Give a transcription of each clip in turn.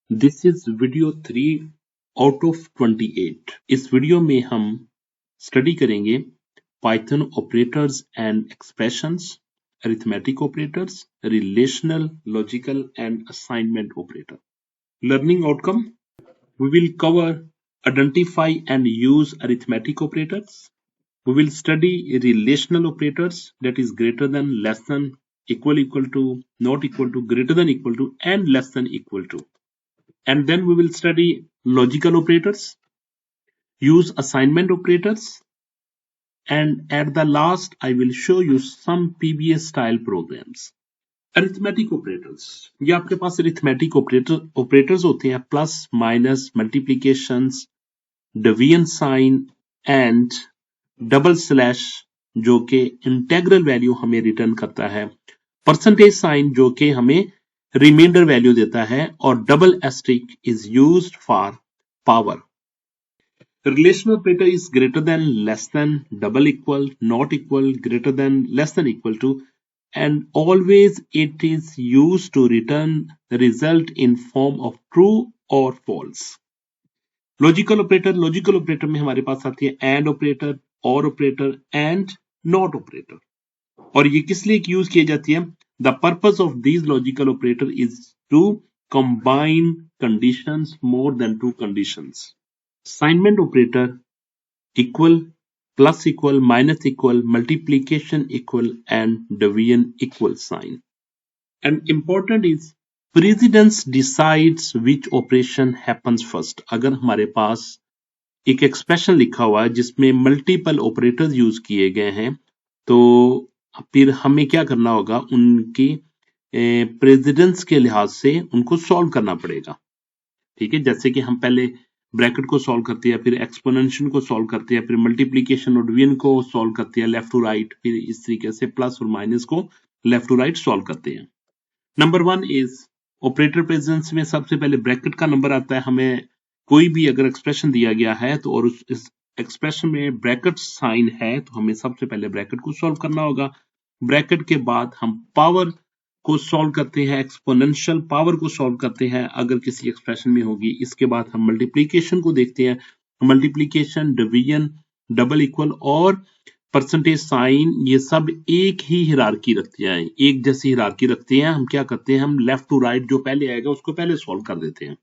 This is video 3 out of 28। इस video में हम स्टडी करेंगे Python operators and expressions, arithmetic operators, relational, logical and assignment operator. Learning outcome: we will cover identify and use arithmetic operators. We will study relational operators, that is greater than, less than, equal to, not equal to, greater than equal to and less than equal to. And then we will study logical operators, use assignment operators, and at the last I will show you some PBS style programs. Arithmetic operators, ये आपके पास arithmetic operators होते हैं plus, minus, multiplications, division sign and double slash, जो कि integral value हमें return करता है, परसेंटेज साइन जो कि हमें रिमाइंडर वैल्यू देता है, और double asterisk is used for power. Relational operator is greater than, less than, double equal, not equal, greater than, less than equal to, and always it is used to return the result in form of true or false. Logical operator में हमारे पास आती है and operator, or operator and not operator, और ये किस लिए use की जाती है? The purpose of these logical operator is to combine conditions more than two conditions. Assignment operator: equal, plus equal, minus equal, multiplication equal and division equal sign. And important is precedence decides which operation happens first. अगर हमारे पास एक expression लिखा हुआ है जिसमें multiple operators use किए गए हैं, तो फिर हमें क्या करना होगा? उनकी प्रेसिडेंस के लिहाज से उनको सॉल्व करना पड़ेगा। ठीक है, जैसे कि हम पहले ब्रैकेट को सॉल्व करते हैं, फिर एक्सपोनेंशियल को सॉल्व करते हैं, फिर मल्टीप्लिकेशन और डिवीजन को सॉल्व करते हैं लेफ्ट टू राइट, फिर इस तरीके से प्लस और माइनस को लेफ्ट टू राइट सॉल्व करते हैं। नंबर 1 इज ऑपरेटर प्रेजेंस में सबसे पहले ब्रैकेट का नंबर आता है। हमें कोई भी अगर एक्सप्रेशन दिया गया है तो और उस एक्सप्रेशन में ब्रैकेट साइन है तो हमें सबसे पहले ब्रैकेट को सॉल्व करना होगा। ब्रैकेट के बाद हम पावर को सॉल्व करते हैं, एक्सपोनेंशियल पावर को सॉल्व करते हैं अगर किसी एक्सप्रेशन में होगी। इसके बाद हम मल्टीप्लिकेशन को देखते हैं, मल्टीप्लिकेशन, डिवीजन, डबल इक्वल और परसेंटेज साइन, ये सब एक ही हिरार्की रखते हैं, एक जैसी हिरार्की रखते हैं। हम क्या करते हैं? हम लेफ्ट टू राइट जो पहले आएगा उसको पहले सॉल्व कर देते हैं।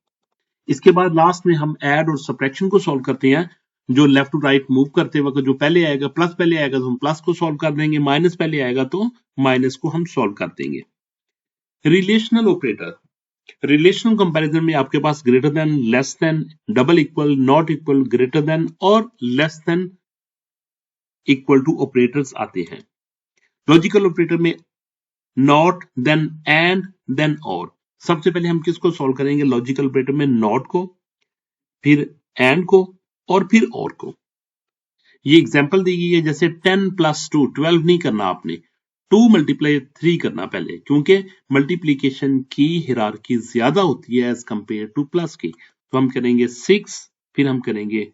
इसके बाद लास्ट में हम ऐड और सब्ट्रैक्शन को सॉल्व करते हैं। जो लेफ्ट टू राइट मूव करते वक्त जो पहले आएगा, प्लस पहले आएगा तो हम प्लस को सॉल्व कर देंगे, माइनस पहले आएगा तो माइनस को हम सॉल्व कर देंगे। रिलेशनल ऑपरेटर, रिलेशनल कंपैरिजन में आपके पास greater than, less than, double equal, not equal, greater than और less than equal to operators आते हैं। लॉजिकल ऑपरेटर में नॉट, देन, एंड, देन और। सबसे पहले हम किसको सॉल्व करेंगे? लॉजिकल ऑपरेटर में नॉट को, फिर एंड को और फिर और को। ये एग्जांपल दी गई है, जैसे 10 + 2, 12 नहीं करना आपने, 2 × 3 करना पहले, क्योंकि मल्टीप्लिकेशन की हिरार्की ज्यादा होती है एज कंपेयर टू प्लस की। तो हम करेंगे 6, फिर हम करेंगे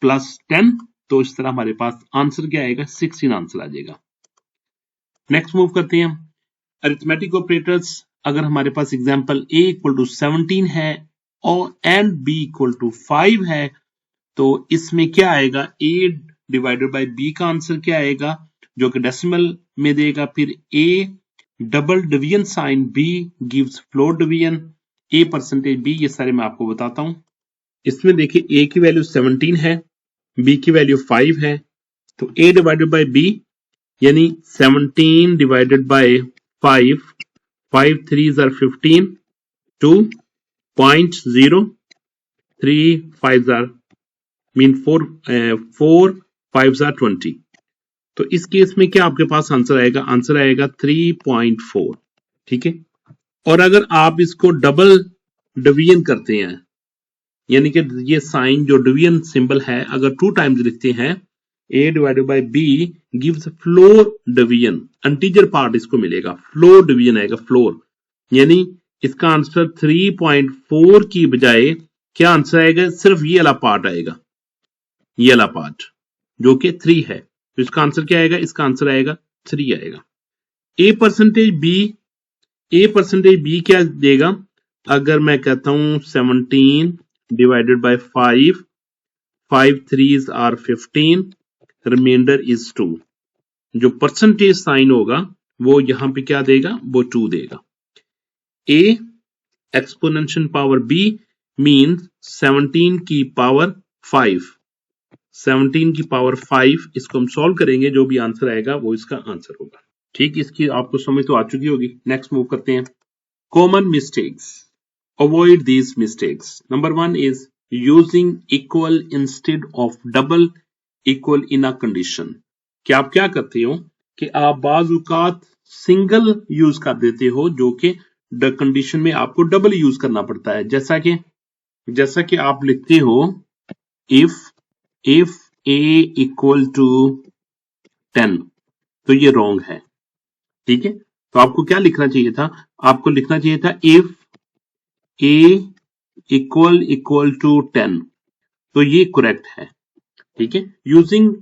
+10, तो इस तरह हमारे पास आंसर क्या आएगा? 16 आंसर आ जाएगा। नेक्स्ट मूव करते हैं अरिथमेटिक ऑपरेटर्स। अगर हमारे पास एग्जांपल a = 17 है और एंड b = 5 है, तो इसमें क्या आएगा? a / b का आंसर क्या आएगा? जो कि डेसिमल में देगा। फिर a double division sign, b gives floor division, a percentage b, ये सारे मैं आपको बताता हूं। इसमें देखिए a की वैल्यू 17 है, b की वैल्यू 5 है, तो a / b यानी 17 / 5, 5 3s are 15, 2.0, 3 5s are mean 4 5s are 20। तो इस केस में क्या आपके पास आंसर आएगा? आंसर आएगा 3.4। ठीक है, और अगर आप इसको डबल डिवीजन करते हैं, यानी कि ये साइन जो डिवीजन सिंबल है अगर 2 टाइम्स लिखते हैं, a / b gives floor division, integer part इसको मिलेगा, फ्लोर डिवीजन आएगा, फ्लोर, यानी इसका आंसर 3.4 की बजाय क्या आंसर आएगा? सिर्फ ये वाला पार्ट आएगा, ये वाला पार्ट जो कि 3 है। तो इसका आंसर क्या आएगा? इसका आंसर आएगा 3 आएगा। a परसेंटेज b क्या देगा? अगर मैं कहता हूं 17 divided by 5, 5 3s are 15, reminder is 2, जो परसेंटेज साइन होगा वो यहां पे क्या देगा, वो 2 देगा। A exponential power B means 17 की पावर 5, 17 की पावर 5, इसको हम सॉल्व करेंगे, जो भी आंसर आएगा वो इसका आंसर होगा। ठीक, इसकी आपको समझ तो आ चुकी होगी। नेक्स्ट मूव करते हैं। Common mistakes, avoid these mistakes. Number 1 is using equal instead of double equal in a condition. कि आप क्या करते हो कि आप बाज औकात सिंगल यूज कर देते हो, जो कि द कंडीशन में आपको डबल यूज करना पड़ता है। जैसा कि आप लिखते हो इफ a इक्वल टू 10, तो ये रॉन्ग है। ठीक है, तो आपको क्या लिखना चाहिए था, आपको लिखना चाहिए था इफ a इक्वल टू 10, तो ये करेक्ट है। ठीक है, using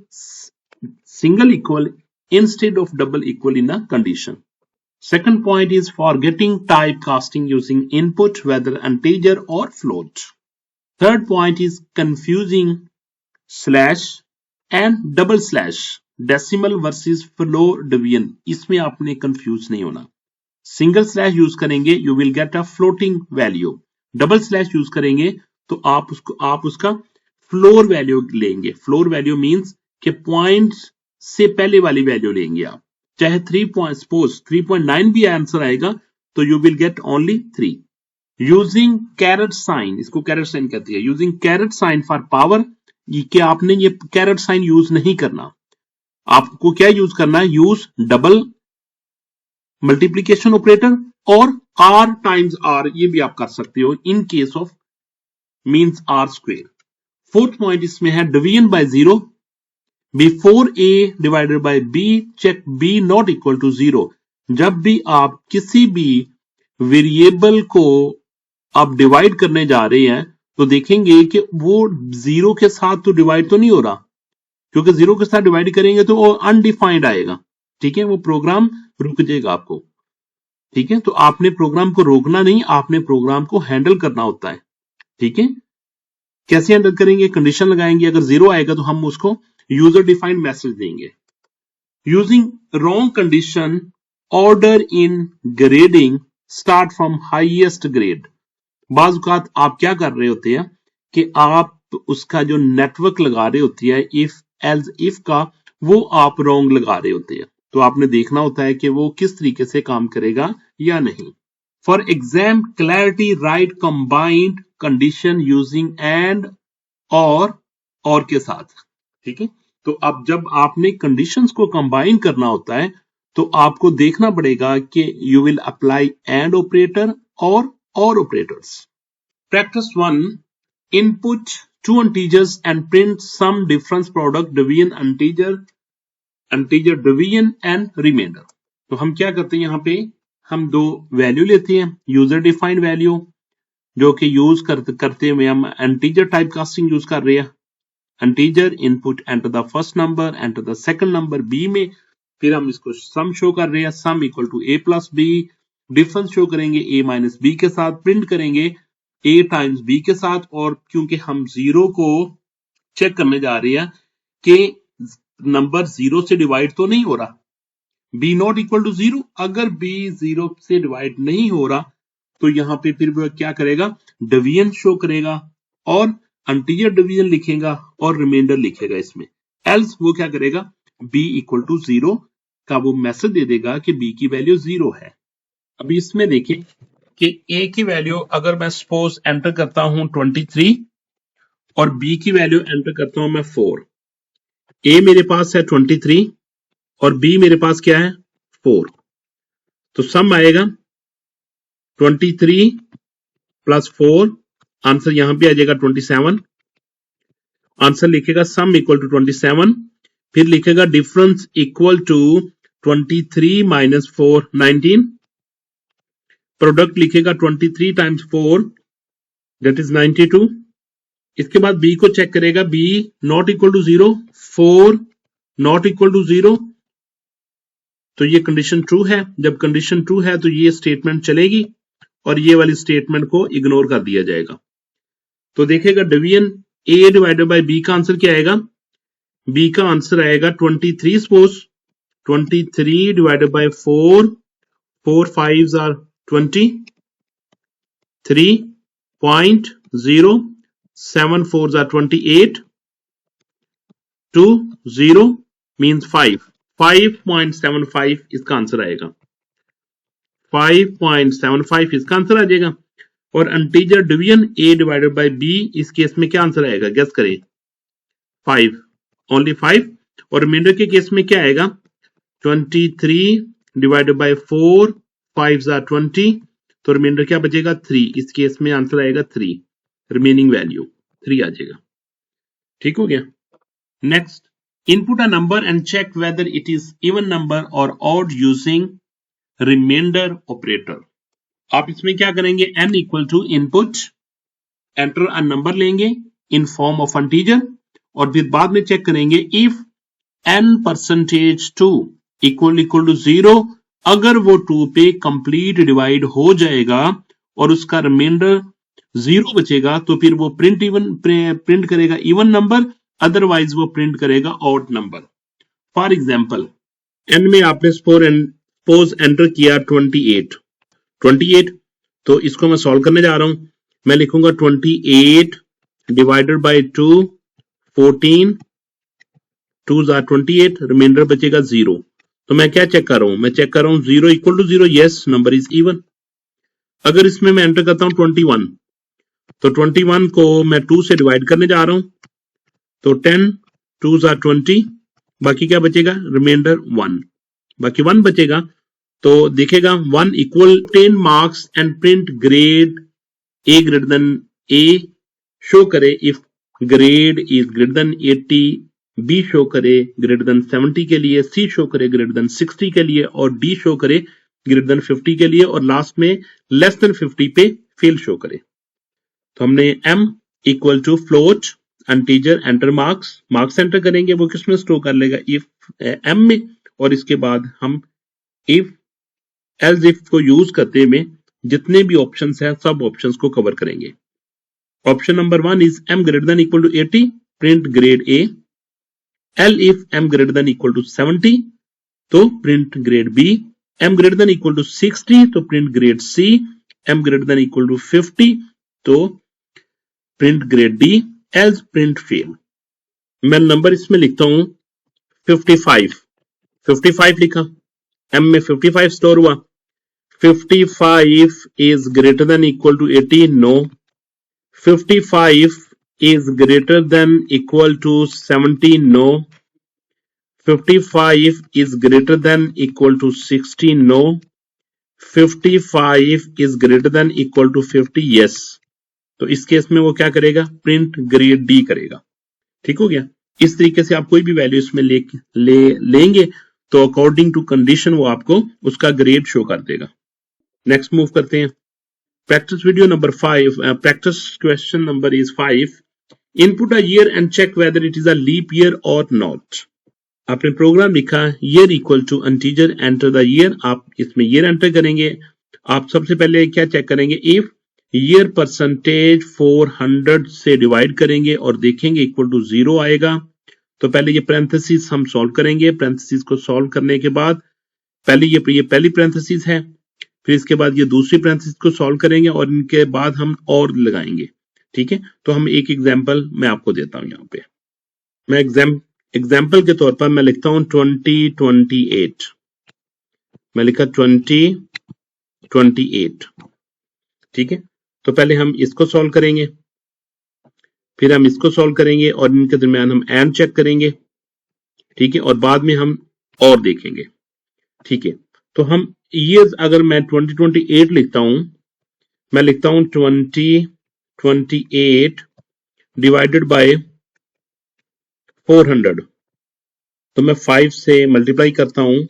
single equal instead of double equal in a condition. Second point is forgetting typecasting using input, whether integer or float. Third point is confusing slash and double slash, decimal versus floor division. इसमें आपने confuse नहीं होना। Single slash use करेंगे you will get a floating value, double slash use करेंगे तो आप उसका floor value लेंगे। फ्लोर वैल्यू मींस कि पॉइंट से पहले वाली वैल्यू लेंगे आप। चाहे 3.9 भी आंसर आएगा तो you will get only 3। Using caret sign, इसको कैरेट साइन कहती है। Using caret sign for power, कि आपने ये कैरेट साइन यूज नहीं करना। आपको क्या यूज करना है, यूज डबल मल्टीप्लीकेशन ऑपरेटर और r टाइम्स r, ये भी आप कर सकते हो in case of means r square. Fourth point इसमें है division by zero. Before a divided by b, check b not equal to 0। जब भी आप किसी भी वेरिएबल को आप डिवाइड करने जा रहे हैं तो देखेंगे कि वो 0 के साथ तो डिवाइड तो नहीं हो रहा, क्योंकि 0 के साथ डिवाइड करेंगे तो वो अनडिफाइंड आएगा। ठीक है, वो प्रोग्राम रुक जाएगा आपको। ठीक है, तो आपने प्रोग्राम को रोकना नहीं, आपने प्रोग्राम को हैंडल करना होता है। ठीक है, कैसे हैंडल करेंगे, कंडीशन लगाएंगे, अगर 0 आएगा तो हम उसको यूजर डिफाइंड मैसेज देंगे। Using wrong condition, order in grading start from highest grade. बाज औकात आप क्या कर रहे होते हैं कि आप उसका जो नेटवर्क लगा रहे होती है इफ एल्स इफ का, वो आप रॉन्ग लगा रहे होते हैं। तो आपने देखना होता है कि वो किस तरीके से काम करेगा या नहीं। For exam clarity, right combined condition using and और के साथ। ठीक है, तो अब जब आपने कंडीशंस को कंबाइन करना होता है तो आपको देखना पड़ेगा कि you will apply and operator और operators. Practice 1. Input two integers and print sum difference product division integer division and remainder. तो हम क्या करते हैं, यहाँ पे हम दो वैल्यू लेते हैं, यूजर डिफाइंड वैल्यू जो कि यूज करते हुए हम इंटीजर टाइप कास्टिंग यूज कर रहे हैं। Integer input enter the first number, enter the second number B में, फिर हम इसको सम शो कर रहे हैं, sum equal to a plus B. Difference show करेंगे a माइनस बी के साथ, प्रिंट करेंगे a टाइम्स b के साथ। और क्योंकि हम 0 को चेक करने जा रहे हैं कि नंबर 0 से डिवाइड तो नहीं हो रहा, b नॉट इक्वल टू 0, अगर b 0 से डिवाइड नहीं हो रहा तो यहां पे फिर वो क्या करेगा, डिवीजन शो करेगा और इंटीजर डिवीजन लिखेगा और रिमाइंडर लिखेगा इसमें। एल्स वो क्या करेगा, b इक्वल टू 0 का वो मैसेज दे देगा कि b की वैल्यू 0 है। अभी इसमें देखिए कि a की वैल्यू अगर मैं सपोज एंटर करता हूं 23 और b की वैल्यू एंटर करता हूं मैं 4, a मेरे पास है 23 और b मेरे पास क्या है 4, तो सम आएगा 23 प्लस 4, आंसर यहां पे आ जाएगा 27। आंसर लिखेगा सम इक्वल टू 27, फिर लिखेगा difference equal to 23 minus 4 19, product लिखेगा 23 टाइम्स 4 दैट इज 92। इसके बाद b को चेक करेगा, b not equal to 0, 4 not equal to 0, तो ये कंडीशन ट्रू है। जब कंडीशन ट्रू है तो ये स्टेटमेंट चलेगी और ये वाली स्टेटमेंट को इग्नोर कर दिया जाएगा। तो देखिएगा division A divided by B का आंसर क्या आएगा, बी का आंसर आएगा 23। Suppose 23 divided by 4, 4 5s are 20, 3.0, 7 4s are 28, 2 0 means 5, 5.75 इसका आंसर आएगा, 5.75 इसका आंसर आ जाएगा। और integer division A divided by B, इस केस में क्या आंसर आएगा, गेस करें, 5, ओनली 5। और रिमाइंडर के केस में क्या आएगा, 23 डिवाइडेड बाय 4, 5s are 20, तो रिमाइंडर क्या बचेगा, 3। इस केस में आंसर आएगा 3, रिमेनिंग वैल्यू 3 आ जाएगा। ठीक हो गया। Next, input a number and check whether it is even number or odd using reminder operator. आप इसमें क्या करेंगे, n equal to input, enter a number लेंगे इन फॉर्म ऑफ इंटीजर, और फिर बाद में चेक करेंगे इफ n%2 इक्वल टू 0, अगर वो 2 पे कंप्लीट डिवाइड हो जाएगा और उसका रिमाइंडर 0 बचेगा, तो फिर वो प्रिंट करेगा इवन नंबर, अदरवाइज वो प्रिंट करेगा odd number. For example, n में आपने सपोज एंटर किया 28, तो इसको मैं सॉल्व करने जा रहा हूं। मैं लिखूंगा 28 divided by 2, 14, 2s are 28, reminder बचेगा 0। तो मैं क्या चेक कर रहा हूं, मैं चेक कर रहा हूं 0 equal to 0, yes number is even. अगर इसमें मैं एंटर करता हूं 21, तो 21 को मैं 2 से डिवाइड करने जा रहा हूं, तो 10, 2s are 20, बाकी क्या बचेगा, रिमाइंडर 1, बाकी 1 बचेगा। तो देखेगा 1 equal 10 marks and print grade A greater than A, show करे if grade is greater than 80, B show करे ग्रेटर देन 70 के लिए, सी शो करे ग्रेटर देन 60 के लिए, और डी शो करे ग्रेटर देन 50 के लिए, और लास्ट में लेस देन 50 पे फेल शो करे। तो हमने m equal to float integer enter marks enter करेंगे, वो किसमें स्टोर कर लेगा, इफ m में, और इसके बाद हम इफ एल्स इफ को यूज करते में जितने भी ऑप्शंस हैं सब ऑप्शंस को कवर करेंगे। Option number 1 is m greater than equal to 80, print grade A. L if m greater than equal to 70, तो print grade B। m greater than equal to 60, तो print grade C। m greater than equal to 50, तो print grade D, else print fail. मैं नंबर इसमें लिखता हूं 55 लिखा, m में 55 स्टोर हुआ। 55 is greater than equal to 80, no। 55 is greater than equal to 70, no। 55 is greater than equal to 60, no। 55 is greater than equal to 50, yes। तो इस केस में वो क्या करेगा, प्रिंट ग्रेड डी करेगा। ठीक हो गया। इस तरीके से आप कोई भी वैल्यू इसमें लेंगे तो अकॉर्डिंग टू कंडीशन वो आपको उसका ग्रेड शो कर देगा। नेक्स्ट मूव करते हैं। Practice video number 5, practice question number is 5। Input a year and check whether it is a leap year or not. आपने प्रोग्राम लिखा year equal to integer enter the year, आप इसमें year enter करेंगे। आप सबसे पहले क्या चेक करेंगे, इफ ईयर परसेंटेज 400 से डिवाइड करेंगे और देखेंगे इक्वल टू 0 आएगा। तो पहले ये पैरेंथेसिस हम सॉल्व करेंगे। पैरेंथेसिस को सॉल्व करने के बाद पहले ये पहली पैरेंथेसिस है, फिर इसके बाद ये दूसरी पैरेंथेसिस को सॉल्व करेंगे और इनके बाद हम और लगाएंगे। ठीक है, तो हम एक एग्जांपल मैं आपको देता हूं। यहाँ पे मैं एग्जाम्पल के तौर पर मैं लिखता हूं 2028। मैं लिखा 2028। ठीक है, तो पहले हम इसको सॉल्व करेंगे, फिर हम इसको सॉल्व करेंगे और इनके दरमियान हम एंड चेक करेंगे। ठीक है, और बाद में हम और देखेंगे। ठीक है, तो हम ये अगर मैं 2028 लिखता हूं, मैं लिखता हूं 2028 डिवाइडेड बाय 400, तो मैं 5 से मल्टीप्लाई करता हूं,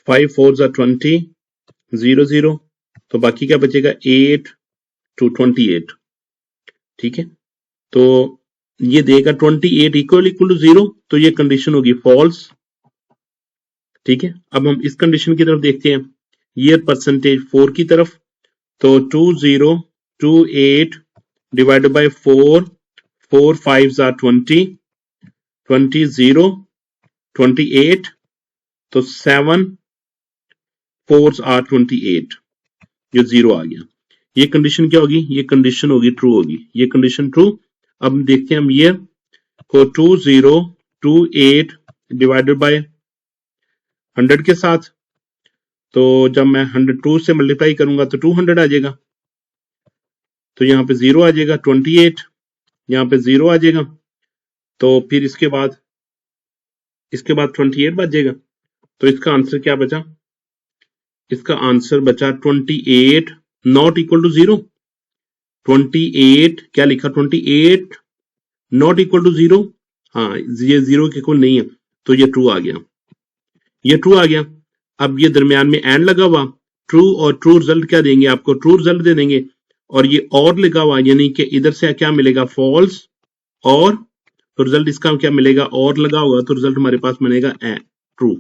5 4s are 20, 0 0, तो बाकी क्या बचेगा 8 to 28। ठीक है, तो ये देगा 28 इक्वल टू 0, तो ये कंडीशन होगी फॉल्स। ठीक है, अब हम इस कंडीशन की तरफ देखते हैं, ईयर परसेंटेज 4 की तरफ। तो 2028 divided by 4, 4 5s are 20, 20 0, 28, तो 7 4s are 28, ये 0 आ गया। ये कंडीशन क्या होगी? ये कंडीशन होगी ट्रू होगी, ये कंडीशन ट्रू। अब देखते हैं हम ये को 2028 डिवाइडेड बाय 100 के साथ, तो जब मैं 102 से मल्टीप्लाई करूंगा तो 200 आ जाएगा, तो यहाँ पे 0 आ जाएगा। 28 यहाँ पे 0 आ जाएगा, तो फिर इसके बाद 28 बच जाएगा। तो इसका आंसर क्या बचा? इसका आंसर बचा 28 नॉट इक्वल टू 0। 28 क्या लिखा? 28 नॉट इक्वल टू 0। हाँ, ये 0 के इक्वल नहीं है, तो ये ट्रू आ गया, ये ट्रू आ गया। अब ये दरमियान में एंड लगा हुआ, ट्रू और ट्रू रिजल्ट क्या देंगे आपको? ट्रू रिजल्ट दे देंगे। और ये और लगा हुआ, यानी कि इधर से क्या मिलेगा? फॉल्स। और तो रिजल्ट इसका क्या मिलेगा? और लगा होगा, तो रिजल्ट हमारे पास मिलेगा ट्रू।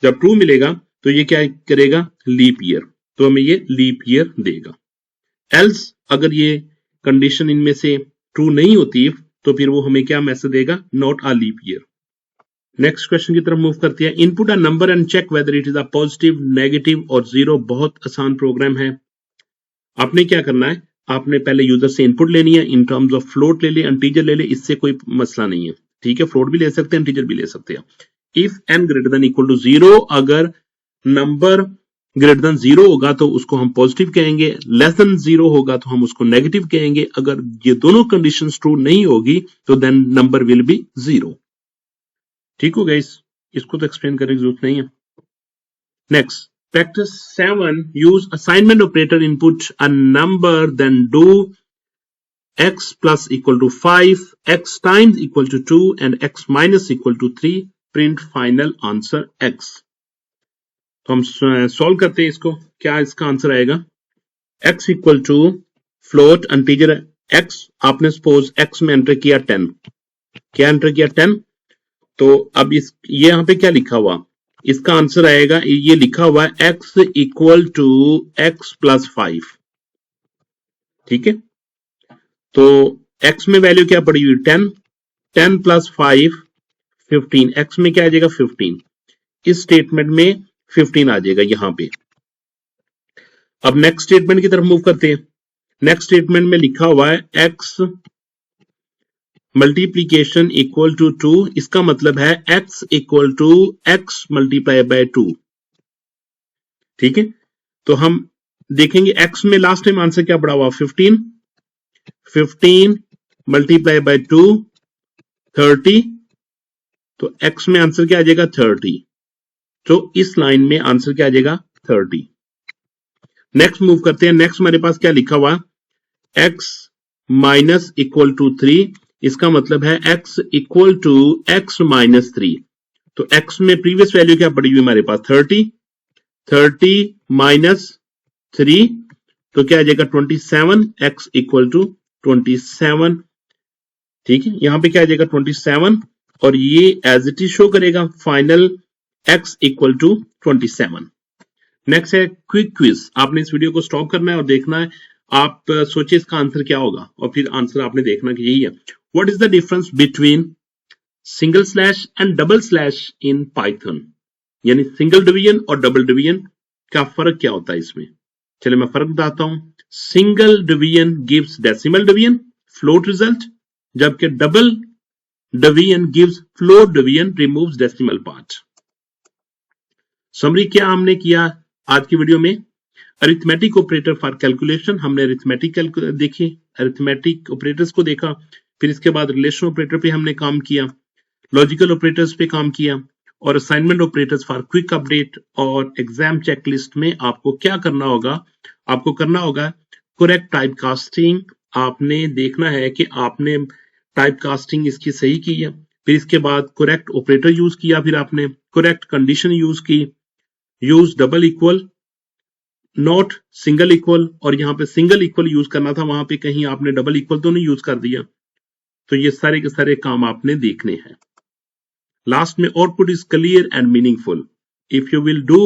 जब ट्रू मिलेगा तो ये क्या करेगा? लीप ईयर, तो हमें ये लीप ईयर देगा। एल्स अगर ये कंडीशन इनमें से ट्रू नहीं होती तो फिर वो हमें क्या मैसेज देगा? Not a leap year. Next question की तरफ मूव करते हैं। Input a number and check whether it is a positive, negative or zero. बहुत आसान प्रोग्राम है। आपने क्या करना है? आपने पहले यूजर से इनपुट लेनी है, इन टर्म्स ऑफ फ्लोट ले ले, इंटीजर ले ले, इससे कोई मसला नहीं है, ठीक है। फ्लोट भी ले सकते हैं, इंटीजर भी ले सकते हैं। If N greater than equal to 0, अगर नंबर ग्रेटर देन 0 होगा तो उसको हम पॉजिटिव कहेंगे, लेस देन 0 होगा तो हम उसको नेगेटिव कहेंगे। अगर ये दोनों कंडीशंस ट्रू नहीं होगी तो देन नंबर विल बी 0। ठीक हो गाइस, इसको तो एक्सप्लेन करने की जरूरत नहीं है। Next, practice 7, use assignment operator, input a number, then do x plus equal to 5, x times equal to 2 and x minus equal to 3, print final answer x। तो हम सॉल्व करते हैं इसको। क्या इसका आंसर आएगा? x equal to float integer x, आपने suppose x में एंटर किया 10, क्या एंटर किया? 10। तो अब इस ये यहाँ पे क्या लिखा हुआ? इसका आंसर आएगा, ये लिखा हुआ है x equal to x plus 5, ठीक है। तो x में वैल्यू क्या पड़ी हुई? 10, 10 प्लस 5 15, x में क्या आ जाएगा? 15। इस स्टेटमेंट में 15 आ जाएगा यहाँ पे। अब नेक्स्ट स्टेटमेंट की तरफ मूव करते हैं। नेक्स्ट स्टेटमेंट में लिखा हुआ है x मल्टीप्लीकेशन इक्वल टू 2, इसका मतलब है x equal to x multiply by 2, ठीक है। तो हम देखेंगे x में लास्ट टाइम आंसर क्या पड़ा हुआ? 15, 15 मल्टीप्लाई बाय 2 30, तो x में आंसर क्या आ जाएगा? 30। तो इस लाइन में आंसर क्या आ जाएगा? 30। नेक्स्ट मूव करते हैं। नेक्स्ट हमारे पास क्या लिखा हुआ? x माइनस इक्वल टू 3, इसका मतलब है x equal to x minus 3। तो x में प्रीवियस वैल्यू क्या पड़ी हुई हमारे पास? 30, 30 माइनस 3, तो क्या आ जाएगा? 27, x इक्वल टू 27, ठीक है। यहां पे क्या आ जाएगा? 27, और ये एज इट इज शो करेगा final x equal to 27। Next है क्विक क्विज। आपने इस वीडियो को स्टॉप करना है और देखना है, आप सोचे इसका आंसर क्या होगा और फिर आंसर आपने देखना कि यही है। What is the difference between single slash and double slash in Python? यानी सिंगल डिवीजन और डबल डिवीजन का फर्क क्या होता है इसमें? चलिए मैं फर्क बताता हूं। Single division gives decimal division, float result, जबकि double division gives float division, removes decimal part. Summary क्या हमने किया आज की वीडियो में? अरिथमेटिक ऑपरेटर फॉर कैलकुलेशन, हमने अरिथमेटिक देखी, अरिथमेटिक ऑपरेटर्स को देखा, फिर इसके बाद रिलेशन ऑपरेटर पे हमने काम किया, लॉजिकल ऑपरेटर्स पे काम किया, और assignment operators for quick update और एग्जाम चेकलिस्ट में आपको क्या करना होगा? आपको करना होगा करेक्ट टाइप कास्टिंग। आपने देखना है कि आपने टाइप कास्टिंग इसकी सही की है, फिर इसके बाद करेक्ट ऑपरेटर यूज किया, फिर आपने करेक्ट कंडीशन यूज की, use double equal not single equal, और यहां पे सिंगल इक्वल यूज करना था, वहां पे कहीं आपने डबल इक्वल तो नहीं यूज कर दिया। तो ये सारे के सारे काम आपने देखने हैं। लास्ट में output is clear and meaningful. If you will do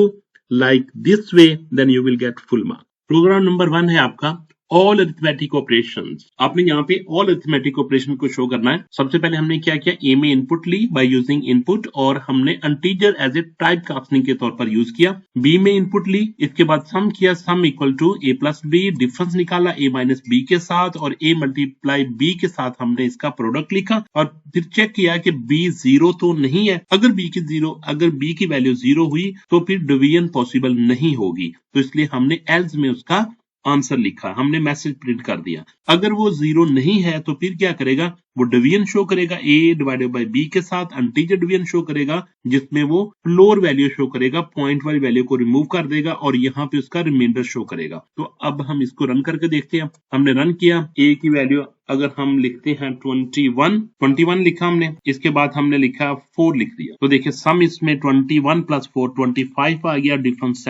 like this way then you will get full mark। Program number 1 है आपका ऑल अरिथमेटिक ऑपरेशंस। आपने यहाँ पे ऑल अरिथमेटिक ऑपरेशन को शो करना है। सबसे पहले हमने क्या किया, ए में इनपुट ली बाय यूजिंग इनपुट और हमने integer as A type casting के तौर पर यूज किया। बी में इनपुट ली, इसके बाद सम किया, sum equal to A plus B, difference निकाला ए माइनस बी के साथ और ए मल्टीप्लाई बी के साथ हमने इसका प्रोडक्ट लिखा और फिर चेक किया कि बी जीरो तो नहीं है। अगर बी की वैल्यू जीरो हुई तो फिर डिवीजन पॉसिबल नहीं होगी, तो इसलिए हमने एल्स में उसका आंसर लिखा, हमने मैसेज प्रिंट कर दिया। अगर वो जीरो नहीं है तो फिर क्या करेगा, वो डिवीजन शो करेगा ए डिवाइडेड बाय बी के साथ, इंटीजर डिवीजन शो करेगा जिसमें वो फ्लोर वैल्यू शो करेगा, पॉइंट वाली वैल्यू को रिमूव कर देगा और यहाँ पे उसका रिमाइंडर शो करेगा। तो अब हम इसको रन करके देखते हैं। हमने रन किया, ए की वैल्यू अगर हम लिखते हैं 21 लिखा हमने, इसके बाद हमने लिखा 4 लिख दिया, तो देखिए सम इसमें 21 प्लस 4 25 आ गया, डिफरेंस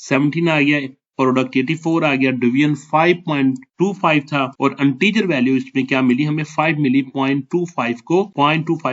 17 आ गया, प्रोडक्ट 84 आ गया, डिवीजन 5.25 था और इंटीजर वैल्यू इसमें क्या मिली, हमें 5 मिली। 0.25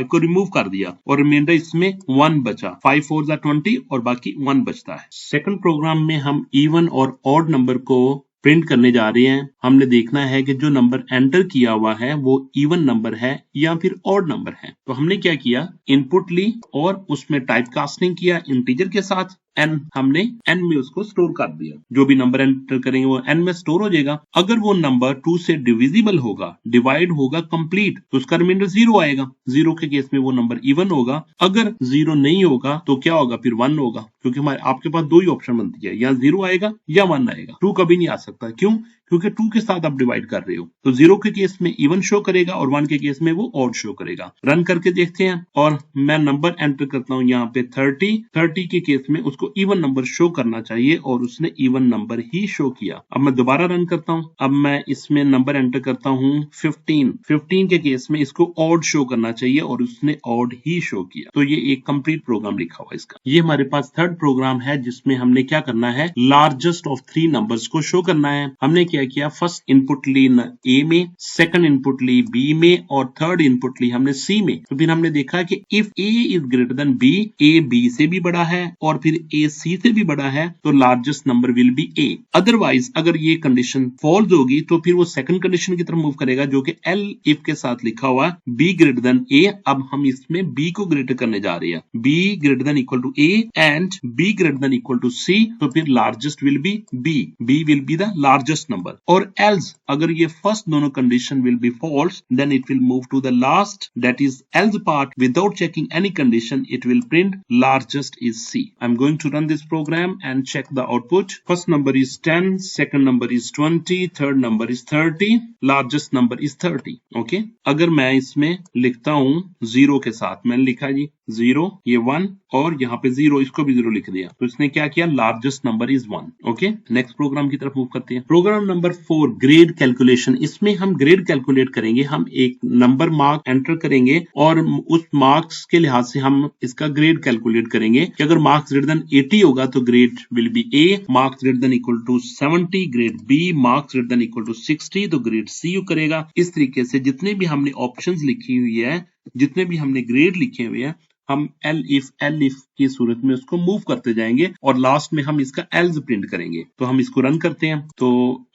को रिमूव कर दिया और रिमाइंडर इसमें 1 बचा। 5 4 20 और बाकी 1 बचता है। सेकंड प्रोग्राम में हम इवन और ऑड नंबर को प्रिंट करने जा रहे हैं। हमने देखना है कि जो नंबर एंटर किया हुआ है वो इवन नंबर है या फिर ऑड नंबर है। तो हमने क्या किया, इनपुट ली और उसमें टाइप कास्टिंग किया इंटीजर के साथ, एन हमने एन में उसको स्टोर कर दिया। जो भी नंबर एंटर करेंगे वो एन में स्टोर हो जाएगा। अगर वो नंबर 2 से डिविजिबल होगा, डिवाइड होगा कंप्लीट, तो उसका रिमाइंडर 0 आएगा। 0 के केस में वो नंबर इवन होगा। अगर 0 नहीं होगा तो क्या होगा, फिर 1 होगा, क्योंकि हमारे आपके पास दो ही ऑप्शन बनती है, या 0 आएगा या 1 आएगा। 2 कभी नहीं आ सकता। क्यों? क्योंकि 2 के साथ आप डिवाइड कर रहे हो। तो 0 के केस में इवन शो करेगा और 1 के केस में वो ऑड शो करेगा। रन करके देखते हैं और मैं नंबर एंटर करता हूं यहाँ पे 30 के केस में उसको इवन नंबर शो करना चाहिए और उसने इवन नंबर ही शो किया। अब मैं दोबारा रन करता हूं। अब मैं इसमें नंबर एंटर करता हूं 15 के केस में इसको ऑड शो करना चाहिए और उसने ऑड ही शो किया। तो ये एक कंप्लीट प्रोग्राम लिखा हुआ है इसका। ये हमारे पास थर्ड प्रोग्राम है जिसमें हमने क्या करना है, लार्जेस्ट ऑफ 3 नंबर्स को शो करना है। हमने क्या किया, फर्स्ट इनपुट ली ए में, सेकंड इनपुट ली बी में और थर्ड इनपुट ली हमने सी में। तो फिर हमने देखा कि if A is greater than B, A B से भी बड़ा है और फिर ए सी से भी बड़ा है, तो largest number will be A. Otherwise अगर ये कंडीशन फॉल्स होगी तो फिर वो सेकंड कंडीशन की तरफ मूव करेगा जो कि एल इफ के साथ लिखा हुआ बी ग्रेटर देन ए। अब हम इसमें बी को ग्रेटर करने जा रहे हैं, B greater than equal to A and B greater than equal to C. तो फिर largest will be B will be the largest number. और एल्स अगर ये फर्स्ट दोनों condition will be false, then it will move to the last, that is else part. Without checking any condition it will print largest is C. I am going to run this program and check the output. First number is 10, second number is 20, third number is 30, largest number is 30. Okay? अगर मैं इसमें लिखता हूं 0 के साथ, मैंने लिखा जी 0, ये 1 और यहाँ पे 0, इसको भी 0 लिख दिया, तो इसने क्या किया, largest number is 1. Okay, next program की तरफ मूव करते हैं। Program number 4, grade calculation. इसमें हम ग्रेड कैलकुलेट करेंगे। हम एक नंबर मार्क एंटर करेंगे और उस मार्क्स के लिहाज से हम इसका ग्रेड कैलकुलेट करेंगे कि अगर मार्क्स ग्रेटर देन 80 होगा तो grade will be A, marks greater than equal to 70 grade B, marks greater than equal to 60 तो ग्रेड सी करेगा। इस तरीके से जितने भी हमने ऑप्शंस लिखी हुई है, जितने भी हमने ग्रेड लिखे हुए हैं, हम एल इफ की सूरत में उसको मूव करते जाएंगे और लास्ट में हम इसका एल्स प्रिंट करेंगे। तो हम इसको रन करते हैं। तो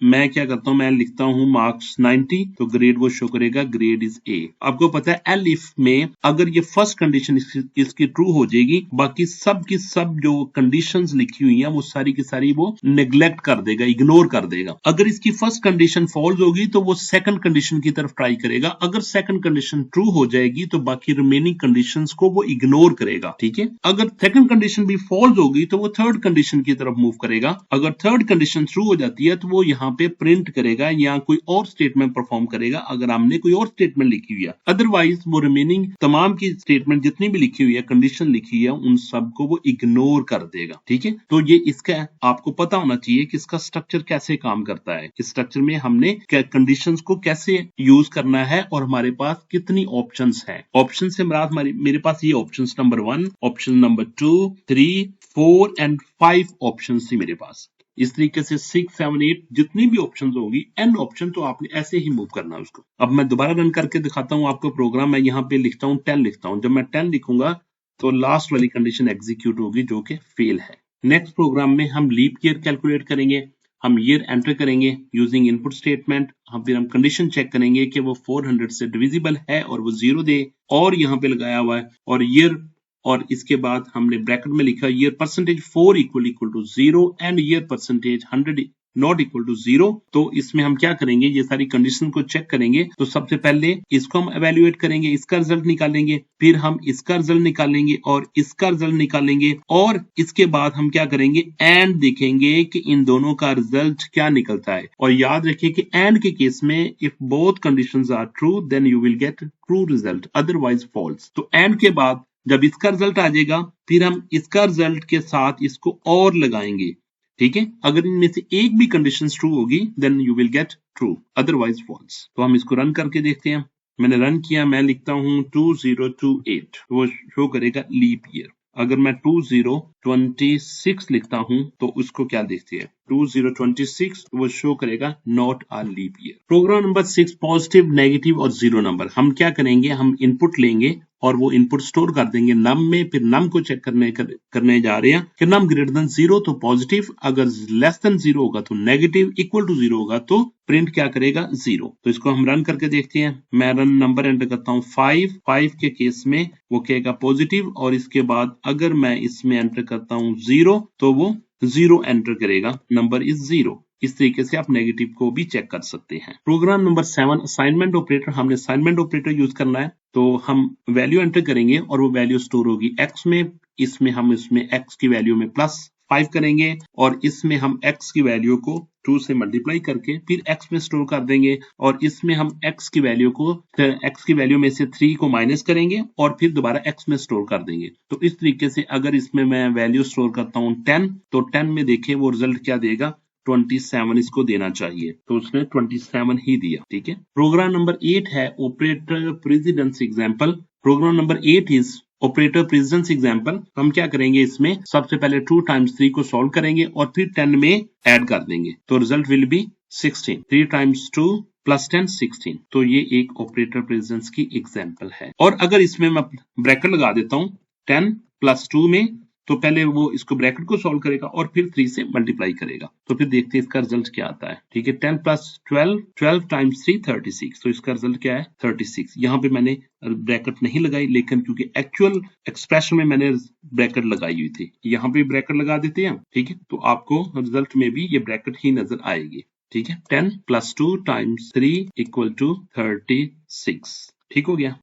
मैं क्या करता हूं, मैं लिखता हूं मार्क्स 90, तो ग्रेड वो शो करेगा, ग्रेड इज ए। आपको पता है एल इफ में अगर ये फर्स्ट कंडीशन इसकी ट्रू हो जाएगी, बाकी सब की सब जो कंडीशंस लिखी हुई हैं वो सारी की सारी वो नेग्लेक्ट कर देगा, इग्नोर कर देगा। अगर इसकी फर्स्ट कंडीशन फॉल्स होगी तो वो सेकंड कंडीशन की तरफ ट्राई करेगा। अगर सेकंड कंडीशन ट्रू हो जाएगी तो बाकी रिमेनिंग कंडीशंस को वो इग्नोर करेगा। ठीक है, अगर सेकंड कंडीशन भी फॉल्स होगी तो वो थर्ड कंडीशन की तरफ मूव करेगा। अगर थर्ड कंडीशन ट्रू हो जाती है तो वो यहाँ पे प्रिंट करेगा या कोई और स्टेटमेंट परफॉर्म करेगा अगर हमने कोई और स्टेटमेंट लिखी हुई है। अदरवाइज वो रिमेनिंग तमाम की स्टेटमेंट जितनी भी लिखी हुई है, कंडीशन लिखी है, उन सबको वो इग्नोर कर देगा। ठीक है, तो ये इसका आपको पता होना चाहिए कि इसका स्ट्रक्चर कैसे काम करता है। इस स्ट्रक्चर में हमने कंडीशंस को कैसे यूज करना है और हमारे पास कितनी ऑप्शंस हैं। ऑप्शन से मुराद मेरे पास ये options number 1, option number 2, 3, 4 and 5 option थी मेरे पास। इस तरीके से 6, 7, 8 जितनी भी ऑप्शंस होगी, एन ऑप्शन तो आपने ऐसे ही मूव करना है उसको। अब मैं दोबारा रन करके दिखाता हूं आपको प्रोग्राम। मैं यहाँ पे लिखता हूँ 10 लिखता हूँ। जब मैं 10 लिखूंगा तो लास्ट वाली कंडीशन एग्जीक्यूट होगी जो कि फेल है। नेक्स्ट प्रोग्राम में हम लीप ईयर कैलकुलेट करेंगे। हम ईयर एंटर करेंगे यूजिंग इनपुट स्टेटमेंट। फिर हम कंडीशन चेक करेंगे कि वो 400 से डिविजिबल है और वो 0 दे, और यहाँ पे लगाया हुआ है और ईयर, और इसके बाद हमने ब्रैकेट में लिखा year percentage 4 equal to 0 and year percentage 100 not equal to 0। तो इसमें हम क्या करेंगे, ये सारी कंडीशन को चेक करेंगे। तो सबसे पहले इसको हम एवेल्युएट करेंगे, इसका रिजल्ट निकालेंगे, फिर हम इसका रिजल्ट निकालेंगे और इसका रिजल्ट निकालेंगे, और इसके बाद हम क्या करेंगे, एंड देखेंगे कि इन दोनों का रिजल्ट क्या निकलता है। और याद रखिए कि एंड के केस में if both conditions are true then you will get true result, otherwise false. तो एंड के बाद जब इसका रिजल्ट आ जाएगा, फिर हम इसका रिजल्ट के साथ इसको और लगाएंगे, ठीक है। अगर इनमें से एक भी कंडीशन ट्रू होगी then you will get true, otherwise false. तो हम इसको रन करके देखते हैं। मैंने रन किया, मैं लिखता हूं 2028, वो शो करेगा लीप ईयर। अगर मैं 2026 लिखता हूं तो उसको क्या देखते हैं, 2026 वो शो करेगा not a leap year. Program number 6, positive, negative or zero number. हम क्या करेंगे, हम इनपुट लेंगे और वो इनपुट स्टोर कर देंगे नम में। फिर नम को चेक करने जा रहे हैं कि नम ग्रेटर देन 0 तो पॉजिटिव, अगर लेस देन 0 होगा तो नेगेटिव, इक्वल टू 0 होगा तो प्रिंट क्या करेगा, 0। तो इसको हम रन करके देखते हैं। मैं रन नंबर एंटर करता हूँ 5 के केस में वो कहेगा पॉजिटिव, और इसके बाद अगर मैं इसमें एंटर करता हूँ 0 तो वो 0 एंटर करेगा, नंबर इज 0। इस तरीके से आप नेगेटिव को भी चेक कर सकते हैं। Program number 7, assignment operator. हमने असाइनमेंट ऑपरेटर यूज करना है, तो हम वैल्यू एंटर करेंगे और वो वैल्यू स्टोर होगी x में। इसमें हम x की वैल्यू में +5 करेंगे और इसमें हम x की वैल्यू को 2 से मल्टीप्लाई करके फिर x में स्टोर कर देंगे, और इसमें हम x की वैल्यू में से 3 को माइनस करेंगे और फिर दोबारा x में स्टोर कर देंगे। तो इस तरीके से अगर इसमें मैं वैल्यू स्टोर करता हूँ 10, तो 10 में देखें वो रिजल्ट क्या देगा, 27 इसको देना चाहिए, तो उसने 27 ही दिया, ठीक है। प्रोग्राम नंबर 8 है operator precedence example. Program number 8 is operator precedence example. हम क्या करेंगे, इसमें सबसे पहले 2 टाइम्स 3 को सॉल्व करेंगे और फिर 10 में ऐड कर देंगे, तो result will be 16। 3 times 2 plus 10 16। तो ये एक ऑपरेटर प्रेसिडेंस की एग्जांपल है। और अगर इसमें मैं ब्रैकेट लगा देता हूं 10 प्लस 2 में, तो पहले वो इसको ब्रैकेट को सॉल्व करेगा और फिर 3 से मल्टीप्लाई करेगा, तो फिर देखते हैं इसका रिजल्ट क्या आता है, ठीक है। 10 प्लस 12 टाइम्स 3 36, तो इसका रिजल्ट क्या है, 36। यहाँ पे मैंने ब्रैकेट नहीं लगाई, लेकिन क्योंकि एक्चुअल एक्सप्रेशन में मैंने ब्रैकेट लगाई हुई थी, यहाँ पे ब्रैकेट लगा देते हैं, ठीक है। तो आपको रिजल्ट में भी ये ब्रैकेट ही नजर आएगी, ठीक है। 10 प्लस 2 टाइम्स 3 इक्वल टू 36, ठीक हो गया।